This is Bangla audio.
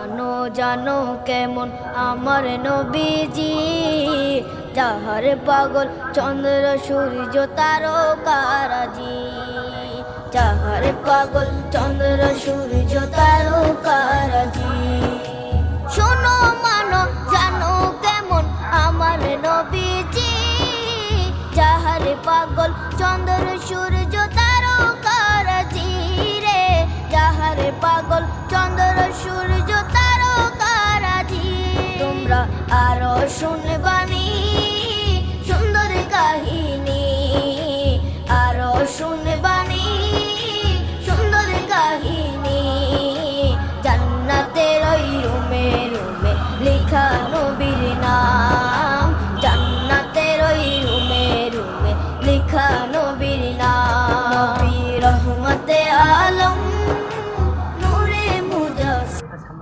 জানো জানো কেমন আমার নবীজি, যাহার পাগল চন্দ্র সূর্য তারকারাজি, যাহার পাগল চন্দ্র সূর্য তারকারাজি। শোনো মানো জানো কেমন আমার নবীজি, যাহার পাগল চন্দ্র সূর্য তারকারাজি রে, যাহার পাগল চন্দ্র সূর্য তারকারাজি। তোমরা আরো শুনবানি সুন্দর কাহিনী, আরো শুনবানি সুন্দর কাহিনী। জান্নাতের ওই রুমে রুমে লেখা নবীর নাম, জান্নাতের ওই রুমে রুমে লেখা নবীর নাম। নবী রহমতে আলম নূরে মুজাসসাম।